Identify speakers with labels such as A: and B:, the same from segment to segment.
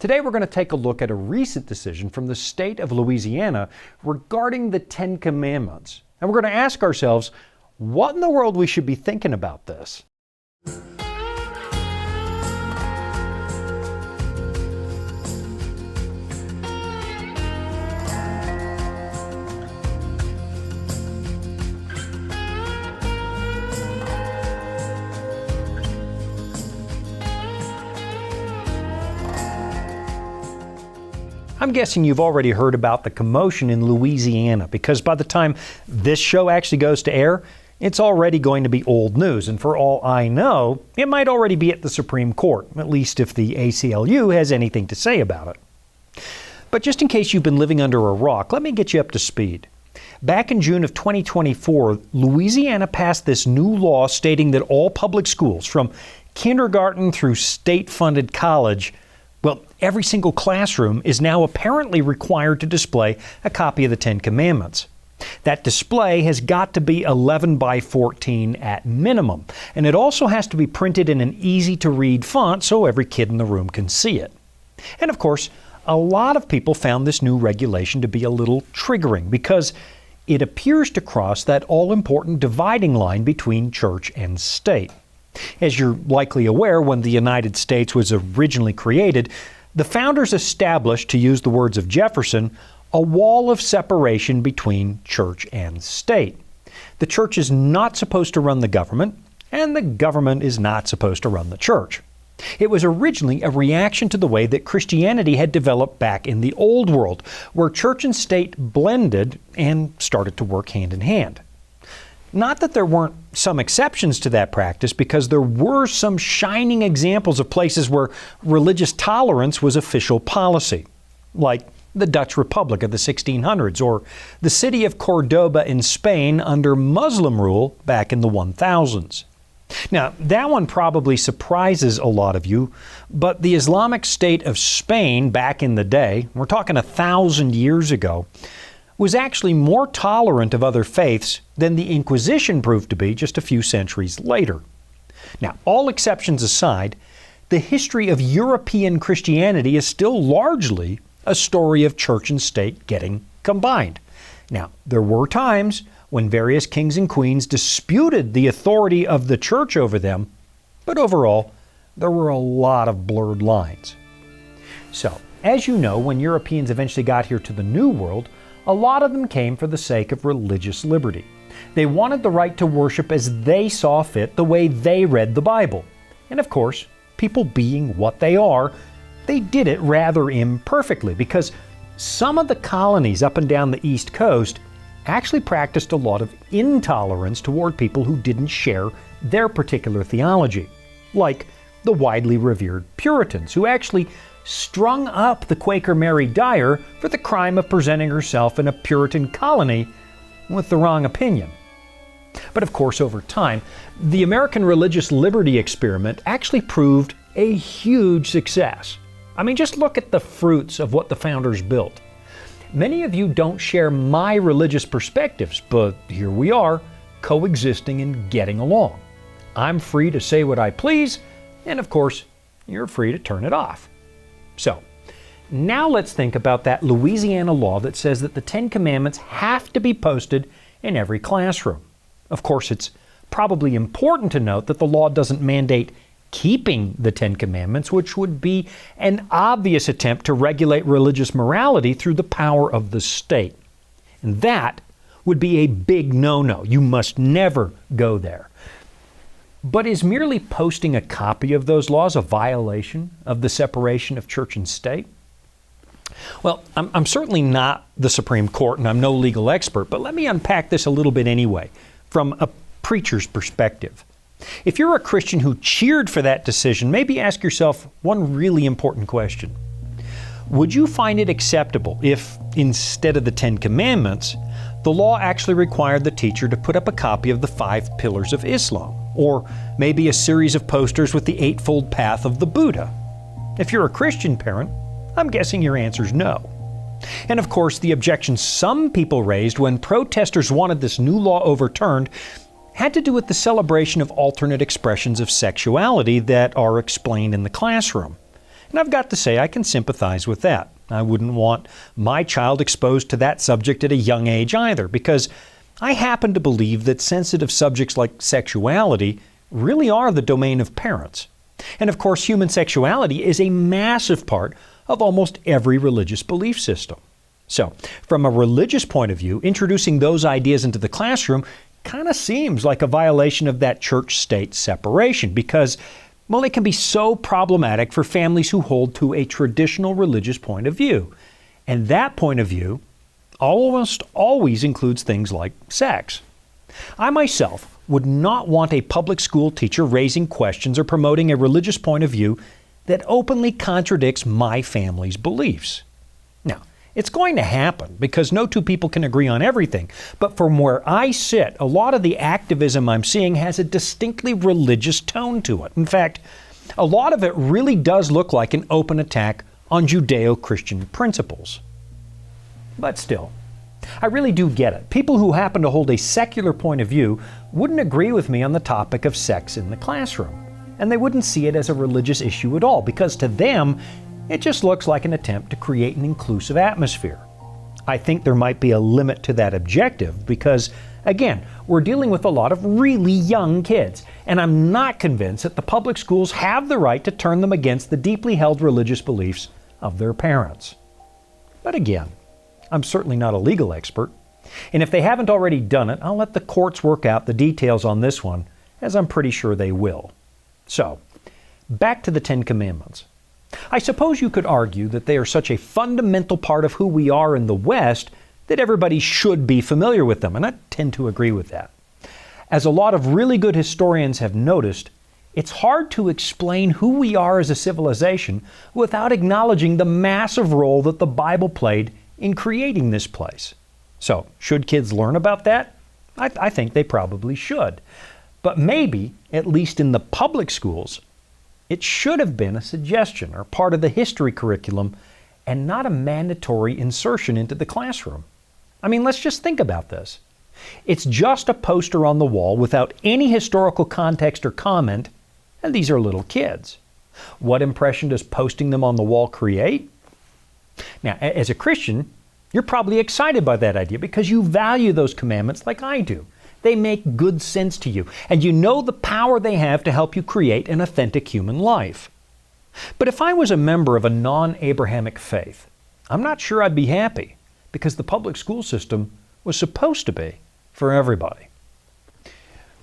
A: Today we're going to take a look at a recent decision from the state of Louisiana regarding the Ten Commandments. And we're going to ask ourselves, what in the world we should be thinking about this? I'm guessing you've already heard about the commotion in Louisiana because by the time this show actually goes to air, it's already going to be old news. And for all I know, it might already be at the Supreme Court, at least if the ACLU has anything to say about it. But just in case you've been living under a rock, let me get you up to speed. Back in June of 2024, Louisiana passed this new law stating that all public schools, from kindergarten through state-funded college, well, every single classroom is now apparently required to display a copy of the Ten Commandments. That display has got to be 11 by 14 at minimum, and it also has to be printed in an easy-to-read font so every kid in the room can see it. And of course, a lot of people found this new regulation to be a little triggering because it appears to cross that all-important dividing line between church and state. As you're likely aware, when the United States was originally created, the founders established, to use the words of Jefferson, a wall of separation between church and state. The church is not supposed to run the government, and the government is not supposed to run the church. It was originally a reaction to the way that Christianity had developed back in the Old World, where church and state blended and started to work hand in hand. Not that there weren't some exceptions to that practice, because there were some shining examples of places where religious tolerance was official policy, like the Dutch Republic of the 1600s or the city of Cordoba in Spain under Muslim rule back in the 1000s. Now, that one probably surprises a lot of you, but the Islamic State of Spain back in the day, we're talking 1,000 years ago, was actually more tolerant of other faiths than the Inquisition proved to be just a few centuries later. Now, all exceptions aside, the history of European Christianity is still largely a story of church and state getting combined. Now, there were times when various kings and queens disputed the authority of the church over them, but overall, there were a lot of blurred lines. So, as you know, when Europeans eventually got here to the New World, a lot of them came for the sake of religious liberty. They wanted the right to worship as they saw fit, the way they read the Bible. And of course, people being what they are, they did it rather imperfectly because some of the colonies up and down the East Coast actually practiced a lot of intolerance toward people who didn't share their particular theology, like the widely revered Puritans, who actually strung up the Quaker Mary Dyer for the crime of presenting herself in a Puritan colony with the wrong opinion. But of course, over time, the American religious liberty experiment actually proved a huge success. I mean, just look at the fruits of what the founders built. Many of you don't share my religious perspectives, but here we are, coexisting and getting along. I'm free to say what I please, and of course, you're free to turn it off. So, now let's think about that Louisiana law that says that the Ten Commandments have to be posted in every classroom. Of course, it's probably important to note that the law doesn't mandate keeping the Ten Commandments, which would be an obvious attempt to regulate religious morality through the power of the state. And that would be a big no-no. You must never go there. But is merely posting a copy of those laws a violation of the separation of church and state? Well, I'm certainly not the Supreme Court and I'm no legal expert, but let me unpack this a little bit anyway, from a preacher's perspective. If you're a Christian who cheered for that decision, maybe ask yourself one really important question. Would you find it acceptable if, instead of the Ten Commandments, the law actually required the teacher to put up a copy of the 5 Pillars of Islam, or maybe a series of posters with the Eightfold Path of the Buddha? If you're a Christian parent, I'm guessing your answer's no. And of course, the objection some people raised when protesters wanted this new law overturned had to do with the celebration of alternate expressions of sexuality that are explained in the classroom. And I've got to say, I can sympathize with that. I wouldn't want my child exposed to that subject at a young age either, because I happen to believe that sensitive subjects like sexuality really are the domain of parents. And of course, human sexuality is a massive part of almost every religious belief system. So, from a religious point of view, introducing those ideas into the classroom kind of seems like a violation of that church-state separation because, well, it can be so problematic for families who hold to a traditional religious point of view. And that point of view almost always includes things like sex. I myself would not want a public school teacher raising questions or promoting a religious point of view that openly contradicts my family's beliefs. Now, it's going to happen because no two people can agree on everything. But from where I sit, a lot of the activism I'm seeing has a distinctly religious tone to it. In fact, a lot of it really does look like an open attack on Judeo-Christian principles. But still, I really do get it. People who happen to hold a secular point of view wouldn't agree with me on the topic of sex in the classroom. And they wouldn't see it as a religious issue at all because to them, it just looks like an attempt to create an inclusive atmosphere. I think there might be a limit to that objective because, again, we're dealing with a lot of really young kids, and I'm not convinced that the public schools have the right to turn them against the deeply held religious beliefs of their parents. But again, I'm certainly not a legal expert, and if they haven't already done it, I'll let the courts work out the details on this one, as I'm pretty sure they will. So, back to the Ten Commandments. I suppose you could argue that they are such a fundamental part of who we are in the West that everybody should be familiar with them, and I tend to agree with that. As a lot of really good historians have noticed, it's hard to explain who we are as a civilization without acknowledging the massive role that the Bible played in creating this place. So, should kids learn about that? I think they probably should. But maybe, at least in the public schools, it should have been a suggestion or part of the history curriculum and not a mandatory insertion into the classroom. I mean, let's just think about this. It's just a poster on the wall without any historical context or comment, and these are little kids. What impression does posting them on the wall create? Now, as a Christian, you're probably excited by that idea because you value those commandments like I do. They make good sense to you, and you know the power they have to help you create an authentic human life. But if I was a member of a non-Abrahamic faith, I'm not sure I'd be happy because the public school system was supposed to be for everybody.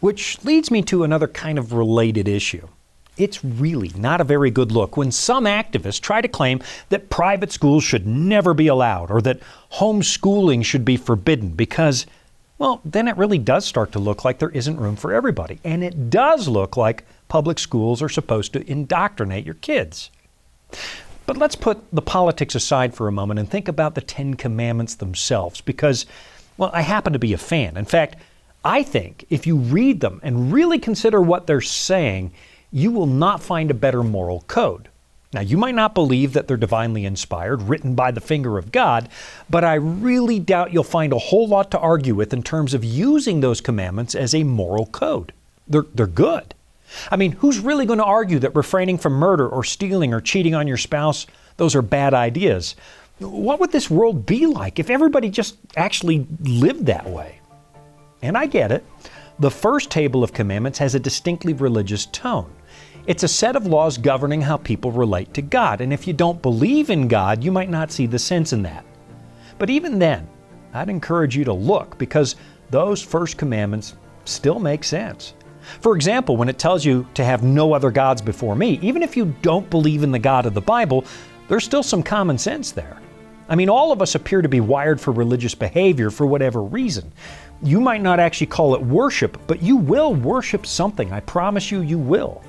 A: Which leads me to another kind of related issue. It's really not a very good look when some activists try to claim that private schools should never be allowed or that homeschooling should be forbidden because, well, then it really does start to look like there isn't room for everybody. And it does look like public schools are supposed to indoctrinate your kids. But let's put the politics aside for a moment and think about the Ten Commandments themselves because, well, I happen to be a fan. In fact, I think if you read them and really consider what they're saying, you will not find a better moral code. Now, you might not believe that they're divinely inspired, written by the finger of God, but I really doubt you'll find a whole lot to argue with in terms of using those commandments as a moral code. They're good. I mean, who's really going to argue that refraining from murder or stealing or cheating on your spouse, those are bad ideas? What would this world be like if everybody just actually lived that way? And I get it. The first table of commandments has a distinctly religious tone. It's a set of laws governing how people relate to God, and if you don't believe in God, you might not see the sense in that. But even then, I'd encourage you to look because those first commandments still make sense. For example, when it tells you to have no other gods before me, even if you don't believe in the God of the Bible, there's still some common sense there. I mean, all of us appear to be wired for religious behavior for whatever reason. You might not actually call it worship, but you will worship something. I promise you, you will.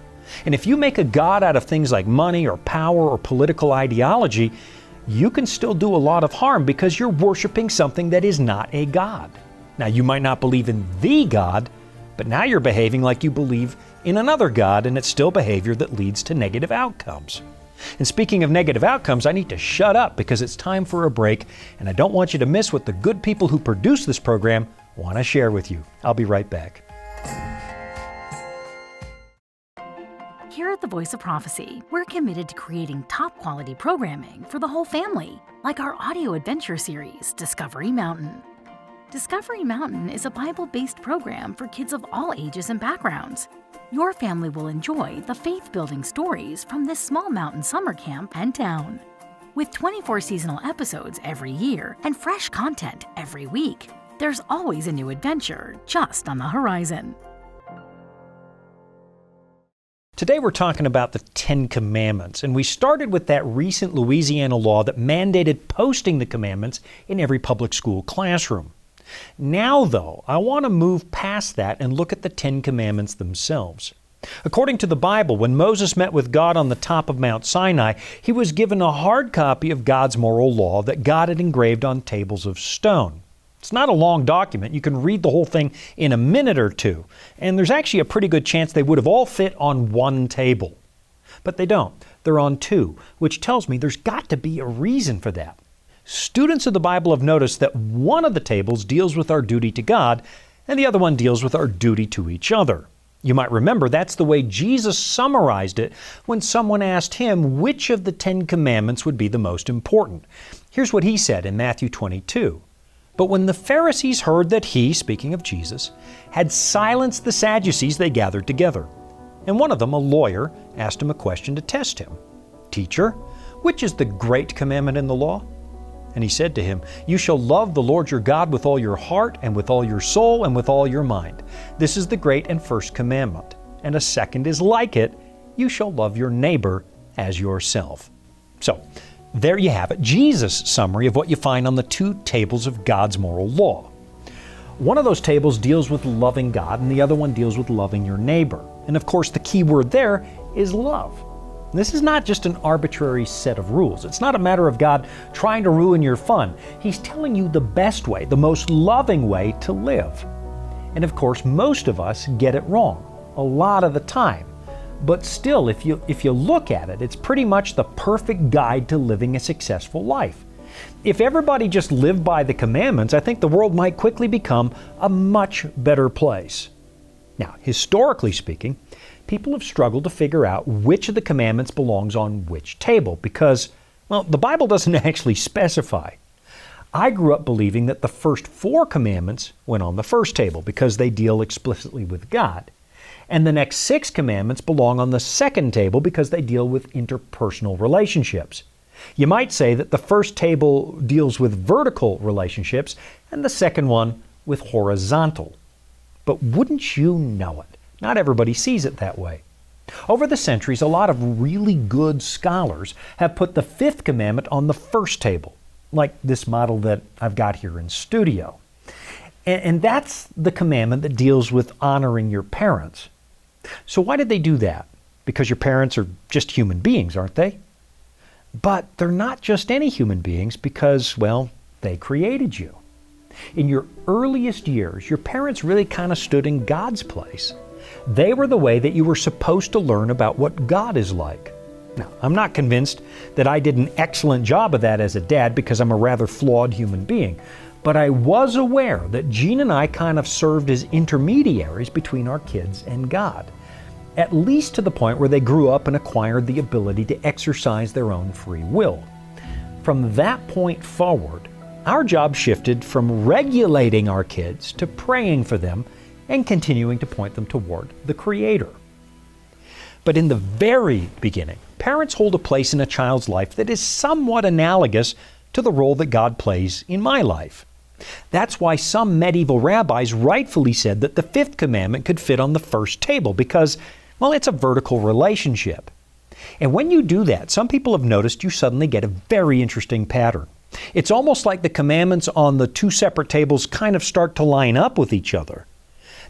A: And if you make a god out of things like money or power or political ideology, you can still do a lot of harm because you're worshiping something that is not a god. Now, you might not believe in the God, but now you're behaving like you believe in another god, and it's still behavior that leads to negative outcomes. And speaking of negative outcomes, I need to shut up because it's time for a break, and I don't want you to miss what the good people who produce this program want to share with you. I'll be right back.
B: Here Here at the Voice of Prophecy, we're committed to creating top-quality programming for the whole family, like our audio adventure series, Discovery Mountain. Discovery Mountain is a Bible-based program for kids of all ages and backgrounds. Your family will enjoy the faith-building stories from this small mountain summer camp and town. With 24 seasonal episodes every year and fresh content every week, there's always a new adventure just on the horizon.
A: Today we're talking about the Ten Commandments, and we started with that recent Louisiana law that mandated posting the commandments in every public school classroom. Now, though, I want to move past that and look at the Ten Commandments themselves. According to the Bible, when Moses met with God on the top of Mount Sinai, he was given a hard copy of God's moral law that God had engraved on tables of stone. It's not a long document. You can read the whole thing in a minute or two, and there's actually a pretty good chance they would have all fit on one table. But they don't. They're on two, which tells me there's got to be a reason for that. Students of the Bible have noticed that one of the tables deals with our duty to God, and the other one deals with our duty to each other. You might remember that's the way Jesus summarized it when someone asked him which of the Ten Commandments would be the most important. Here's what he said in Matthew 22. But when the Pharisees heard that he, speaking of Jesus, had silenced the Sadducees, they gathered together. And one of them, a lawyer, asked him a question to test him. Teacher, which is the great commandment in the law? And he said to him, You shall love the Lord your God with all your heart and with all your soul and with all your mind. This is the great and first commandment. And a second is like it, you shall love your neighbor as yourself. So, there you have it, Jesus' summary of what you find on the two tables of God's moral law. One of those tables deals with loving God, and the other one deals with loving your neighbor. And of course, the key word there is love. This is not just an arbitrary set of rules. It's not a matter of God trying to ruin your fun. He's telling you the best way, the most loving way to live. And of course, most of us get it wrong, a lot of the time. But still, if you look at it, it's pretty much the perfect guide to living a successful life. If everybody just lived by the commandments, I think the world might quickly become a much better place. Now, historically speaking, people have struggled to figure out which of the commandments belongs on which table because, well, the Bible doesn't actually specify. I grew up believing that the first 4 commandments went on the first table because they deal explicitly with God. And the next 6 commandments belong on the second table because they deal with interpersonal relationships. You might say that the first table deals with vertical relationships and the second one with horizontal. But wouldn't you know it? Not everybody sees it that way. Over the centuries, a lot of really good scholars have put the 5th commandment on the first table, like this model that I've got here in studio. And that's the commandment that deals with honoring your parents. So why did they do that? Because your parents are just human beings, aren't they? But they're not just any human beings because, well, they created you. In your earliest years, your parents really kind of stood in God's place. They were the way that you were supposed to learn about what God is like. Now, I'm not convinced that I did an excellent job of that as a dad because I'm a rather flawed human being. But I was aware that Jean and I kind of served as intermediaries between our kids and God, at least to the point where they grew up and acquired the ability to exercise their own free will. From that point forward, our job shifted from regulating our kids to praying for them and continuing to point them toward the Creator. But in the very beginning, parents hold a place in a child's life that is somewhat analogous to the role that God plays in my life. That's why some medieval rabbis rightfully said that the 5th commandment could fit on the first table because, well, it's a vertical relationship. And when you do that, some people have noticed you suddenly get a very interesting pattern. It's almost like the commandments on the 2 separate tables kind of start to line up with each other.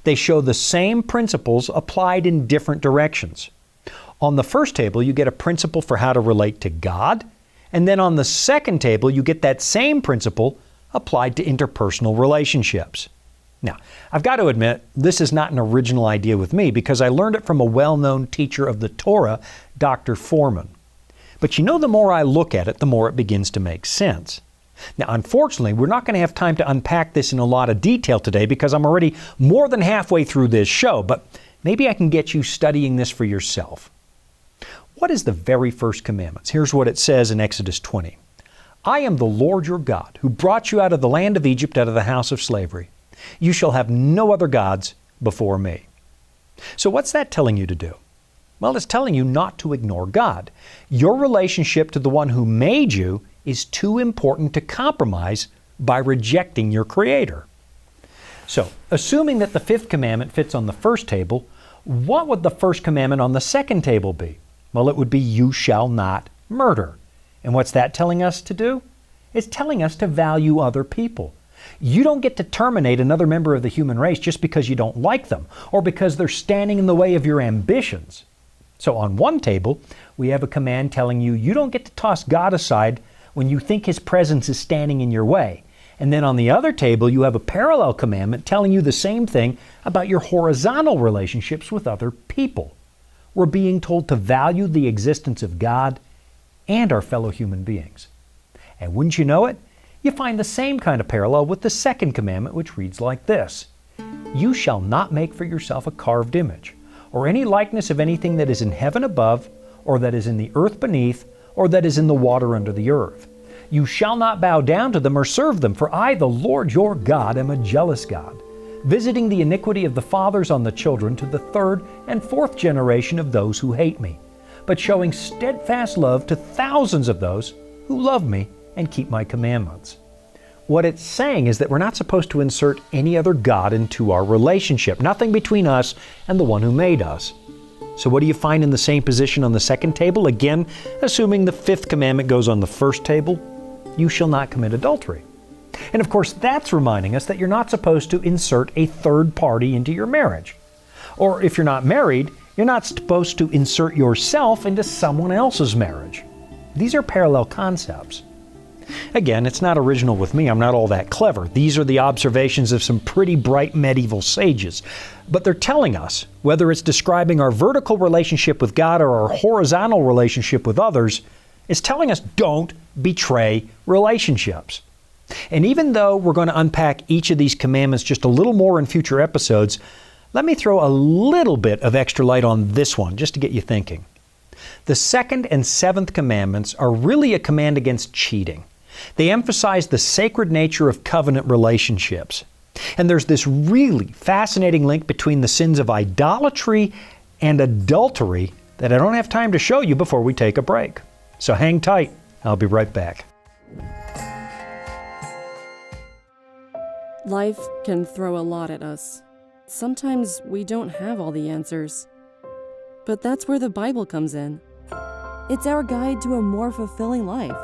A: They show the same principles applied in different directions. On the first table, you get a principle for how to relate to God, and then on the second table, you get that same principle applied to interpersonal relationships. Now, I've got to admit, this is not an original idea with me because I learned it from a well-known teacher of the Torah, Dr. Foreman. But you know, the more I look at it, the more it begins to make sense. Now, unfortunately, we're not going to have time to unpack this in a lot of detail today because I'm already more than halfway through this show, but maybe I can get you studying this for yourself. what is the very first commandment? Here's what it says in Exodus 20. I am the Lord your God, who brought you out of the land of Egypt, out of the house of slavery. You shall have no other gods before me. So what's that telling you to do? Well, it's telling you not to ignore God. Your relationship to the one who made you is too important to compromise by rejecting your Creator. So, assuming that the fifth commandment fits on the first table, what would the first commandment on the second table be? Well, it would be, you shall not murder. And what's that telling us to do? It's telling us to value other people. You don't get to terminate another member of the human race just because you don't like them or because they're standing in the way of your ambitions. So on one table, we have a command telling you you don't get to toss God aside when you think His presence is standing in your way. And then on the other table, you have a parallel commandment telling you the same thing about your horizontal relationships with other people. We're being told to value the existence of God and our fellow human beings. And wouldn't you know it, you find the same kind of parallel with the second commandment, which reads like this. You shall not make for yourself a carved image, or any likeness of anything that is in heaven above, or that is in the earth beneath, or that is in the water under the earth. You shall not bow down to them or serve them, for I, the Lord your God, am a jealous God, visiting the iniquity of the fathers on the children to the third and fourth generation of those who hate me, but showing steadfast love to thousands of those who love me and keep my commandments. What it's saying is that we're not supposed to insert any other God into our relationship, nothing between us and the one who made us. So what do you find in the same position on the second table? Again, assuming the fifth commandment goes on the first table, you shall not commit adultery. And of course, that's reminding us that you're not supposed to insert a third party into your marriage. Or if you're not married, you're not supposed to insert yourself into someone else's marriage. These are parallel concepts. Again, it's not original with me. I'm not all that clever. These are the observations of some pretty bright medieval sages. But they're telling us, whether it's describing our vertical relationship with God or our horizontal relationship with others, it's telling us don't betray relationships. And even though we're going to unpack each of these commandments just a little more in future episodes, let me throw a little bit of extra light on this one just to get you thinking. The second and seventh commandments are really a command against cheating. They emphasize the sacred nature of covenant relationships. And there's this really fascinating link between the sins of idolatry and adultery that I don't have time to show you before we take a break. So hang tight. I'll be right back.
C: Life can throw a lot at us. Sometimes we don't have all the answers. But that's where the Bible comes in. It's our guide to a more fulfilling life.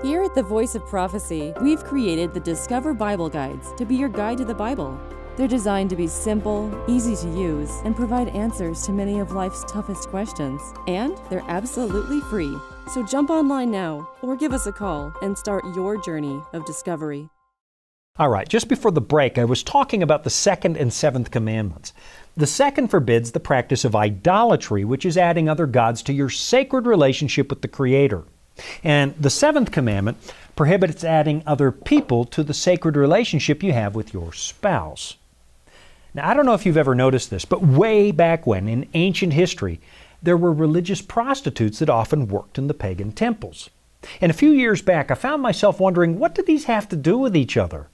C: Here at the Voice of Prophecy, we've created the Discover Bible Guides to be your guide to the Bible. They're designed to be simple, easy to use, and provide answers to many of life's toughest questions. And they're absolutely free. So jump online now, or give us a call and start your journey of discovery.
A: All right, just before the break, I was talking about the second and seventh commandments. The second forbids the practice of idolatry, which is adding other gods to your sacred relationship with the Creator. And the seventh commandment prohibits adding other people to the sacred relationship you have with your spouse. Now, I don't know if you've ever noticed this, but way back when, in ancient history, there were religious prostitutes that often worked in the pagan temples. And a few years back, I found myself wondering, what do these have to do with each other?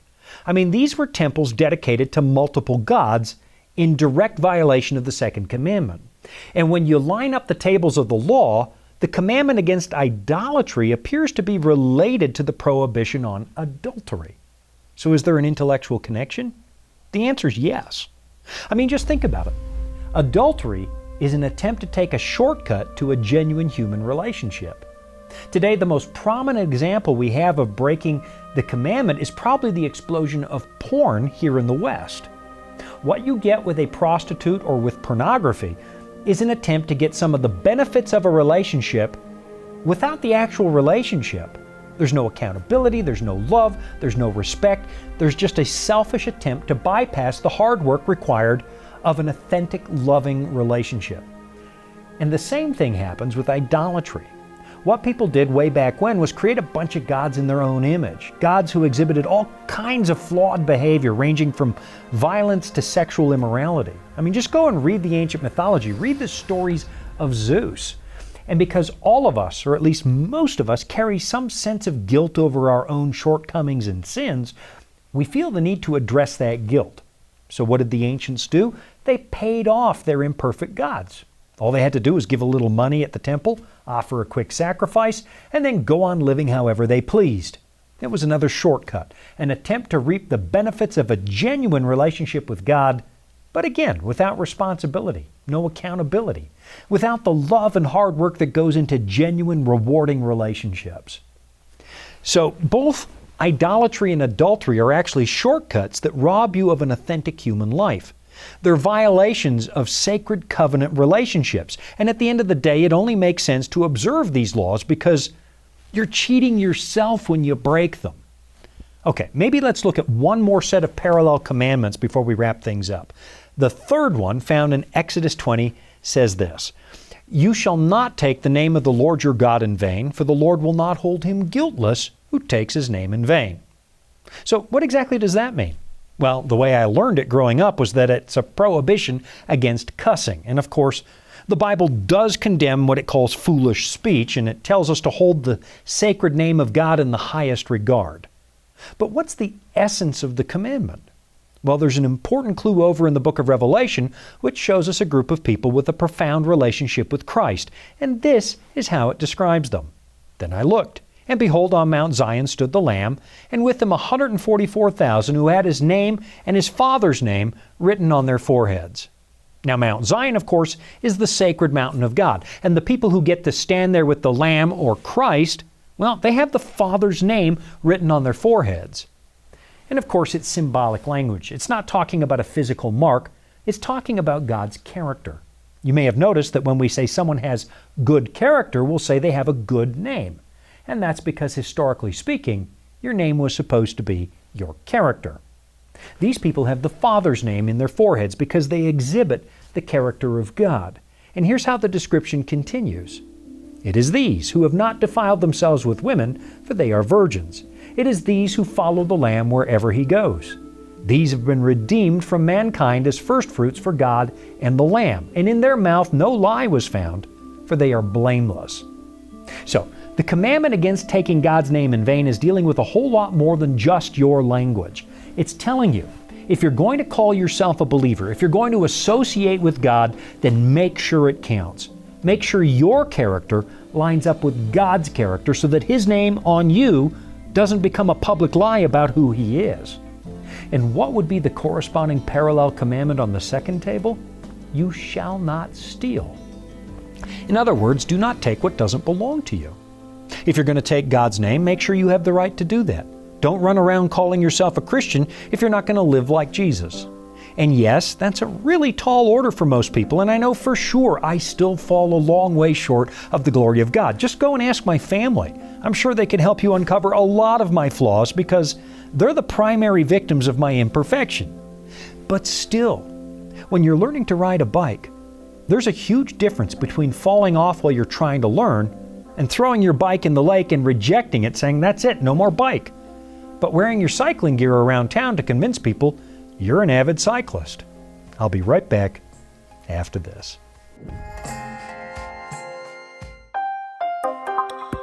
A: I mean, these were temples dedicated to multiple gods in direct violation of the second commandment. And when you line up the tables of the law, the commandment against idolatry appears to be related to the prohibition on adultery. So is there an intellectual connection? The answer is yes. I mean, just think about it. Adultery is an attempt to take a shortcut to a genuine human relationship. Today, the most prominent example we have of breaking the commandment is probably the explosion of porn here in the West. What you get with a prostitute or with pornography is an attempt to get some of the benefits of a relationship without the actual relationship. There's no accountability, there's no love, there's no respect. There's just a selfish attempt to bypass the hard work required of an authentic, loving relationship. And the same thing happens with idolatry. What people did way back when was create a bunch of gods in their own image. Gods who exhibited all kinds of flawed behavior, ranging from violence to sexual immorality. I mean, just go and read the ancient mythology. Read the stories of Zeus. And because all of us, or at least most of us, carry some sense of guilt over our own shortcomings and sins, we feel the need to address that guilt. So what did the ancients do? They paid off their imperfect gods. All they had to do was give a little money at the temple, offer a quick sacrifice, and then go on living however they pleased. It was another shortcut, an attempt to reap the benefits of a genuine relationship with God, but again, without responsibility, no accountability, without the love and hard work that goes into genuine, rewarding relationships. So both idolatry and adultery are actually shortcuts that rob you of an authentic human life. They're violations of sacred covenant relationships. And at the end of the day, it only makes sense to observe these laws because you're cheating yourself when you break them. Okay, maybe let's look at one more set of parallel commandments before we wrap things up. The third one, found in Exodus 20, says this: "You shall not take the name of the Lord your God in vain, for the Lord will not hold him guiltless who takes his name in vain." So what exactly does that mean? Well, the way I learned it growing up was that it's a prohibition against cussing. And of course, the Bible does condemn what it calls foolish speech, and it tells us to hold the sacred name of God in the highest regard. But what's the essence of the commandment? Well, there's an important clue over in the book of Revelation, which shows us a group of people with a profound relationship with Christ. And this is how it describes them. "Then I looked, and behold, on Mount Zion stood the Lamb, and with him 144,000 who had his name and his Father's name written on their foreheads." Now, Mount Zion, of course, is the sacred mountain of God. And the people who get to stand there with the Lamb or Christ, well, they have the Father's name written on their foreheads. And of course, it's symbolic language. It's not talking about a physical mark. It's talking about God's character. You may have noticed that when we say someone has good character, we'll say they have a good name. And that's because, historically speaking, your name was supposed to be your character. These people have the Father's name in their foreheads because they exhibit the character of God. And here's how the description continues. "It is these who have not defiled themselves with women, for they are virgins. It is these who follow the Lamb wherever he goes. These have been redeemed from mankind as firstfruits for God and the Lamb. And in their mouth no lie was found, for they are blameless." So, the commandment against taking God's name in vain is dealing with a whole lot more than just your language. It's telling you, if you're going to call yourself a believer, if you're going to associate with God, then make sure it counts. Make sure your character lines up with God's character so that his name on you doesn't become a public lie about who he is. And what would be the corresponding parallel commandment on the second table? You shall not steal. In other words, do not take what doesn't belong to you. If you're going to take God's name, make sure you have the right to do that. Don't run around calling yourself a Christian if you're not going to live like Jesus. And yes, that's a really tall order for most people, and I know for sure I still fall a long way short of the glory of God. Just go and ask my family. I'm sure they can help you uncover a lot of my flaws because they're the primary victims of my imperfection. But still, when you're learning to ride a bike, there's a huge difference between falling off while you're trying to learn and throwing your bike in the lake and rejecting it, saying, "That's it, no more bike." But wearing your cycling gear around town to convince people you're an avid cyclist. I'll be right back after this.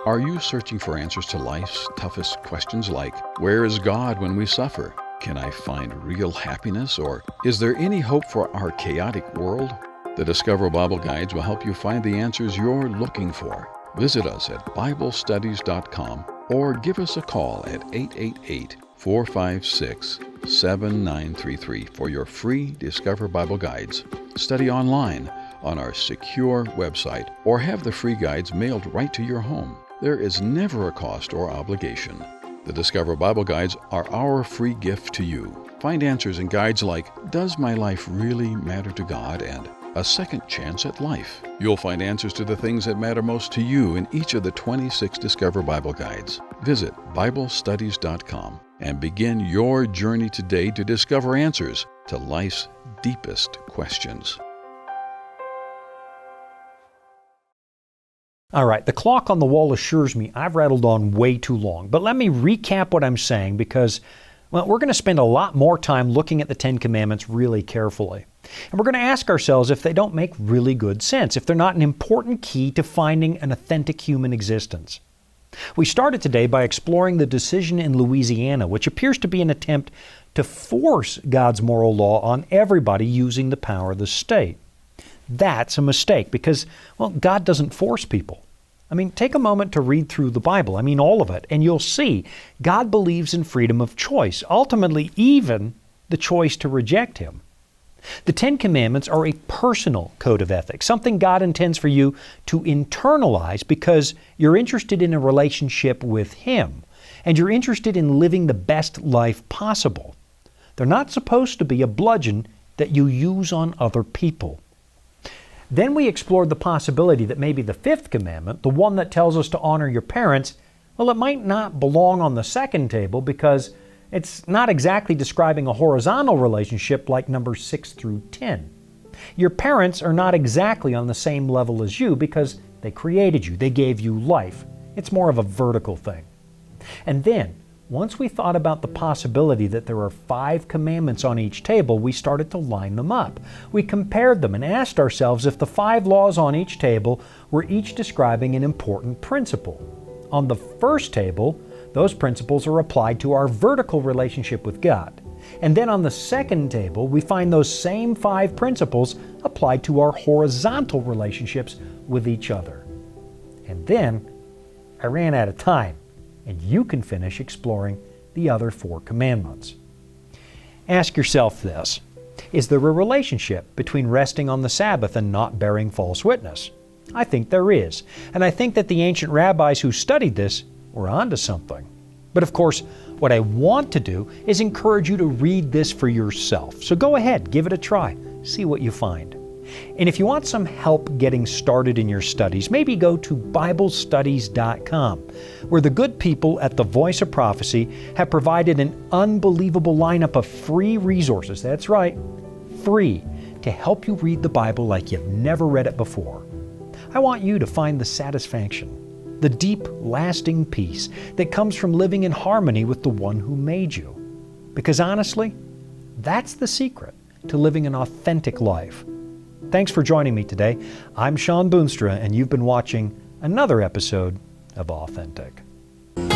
D: Are you searching for answers to life's toughest questions like, where is God when we suffer? Can I find real happiness? Or is there any hope for our chaotic world? The Discover Bible Guides will help you find the answers you're looking for. Visit us at BibleStudies.com or give us a call at 888-456-7933 for your free Discover Bible Guides. Study online on our secure website or have the free guides mailed right to your home. There is never a cost or obligation. The Discover Bible Guides are our free gift to you. Find answers in guides like, Does my life really matter to God? And A Second Chance at Life. You'll find answers to the things that matter most to you in each of the 26 Discover Bible Guides. Visit BibleStudies.com and begin your journey today to discover answers to life's deepest questions.
A: All right, the clock on the wall assures me I've rattled on way too long, but let me recap what I'm saying because, well, we're going to spend a lot more time looking at the Ten Commandments really carefully. And we're going to ask ourselves if they don't make really good sense, if they're not an important key to finding an authentic human existence. We started today by exploring the decision in Louisiana, which appears to be an attempt to force God's moral law on everybody using the power of the state. That's a mistake because, well, God doesn't force people. I mean, take a moment to read through the Bible, all of it, and you'll see God believes in freedom of choice, ultimately even the choice to reject Him. The Ten Commandments are a personal code of ethics, something God intends for you to internalize because you're interested in a relationship with Him, and you're interested in living the best life possible. They're not supposed to be a bludgeon that you use on other people. Then we explored the possibility that maybe the fifth commandment, the one that tells us to honor your parents, well, it might not belong on the second table because it's not exactly describing a horizontal relationship like numbers 6 through 10. Your parents are not exactly on the same level as you because they created you, they gave you life. It's more of a vertical thing. And then, once we thought about the possibility that there are 5 commandments on each table, we started to line them up. We compared them and asked ourselves if the 5 laws on each table were each describing an important principle. On the first table, those principles are applied to our vertical relationship with God. And then on the second table, we find those same 5 principles applied to our horizontal relationships with each other. And then I ran out of time, and you can finish exploring the other 4 commandments. Ask yourself this: is there a relationship between resting on the Sabbath and not bearing false witness? I think there is, and I think that the ancient rabbis who studied this were onto something. But of course, what I want to do is encourage you to read this for yourself. So go ahead, give it a try, see what you find. And if you want some help getting started in your studies, maybe go to BibleStudies.com, where the good people at the Voice of Prophecy have provided an unbelievable lineup of free resources. That's right, free, to help you read the Bible like you've never read it before. I want you to find the satisfaction, the deep, lasting peace that comes from living in harmony with the one who made you. Because honestly, that's the secret to living an authentic life. Thanks for joining me today. I'm Shawn Boonstra, and you've been watching another episode of Authentic. You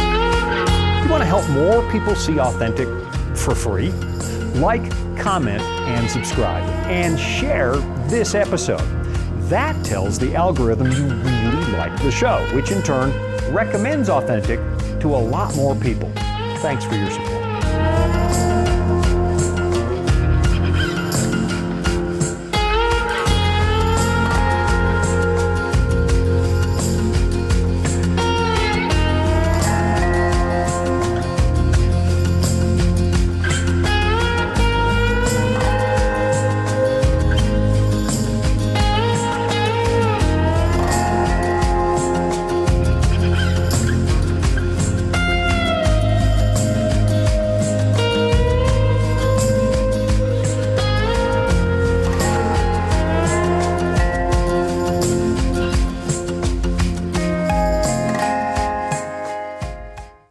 A: want to help more people see Authentic for free? Like, comment, and subscribe, and share this episode. That tells the algorithm you really like the show, which in turn recommends Authentic to a lot more people. Thanks for your support.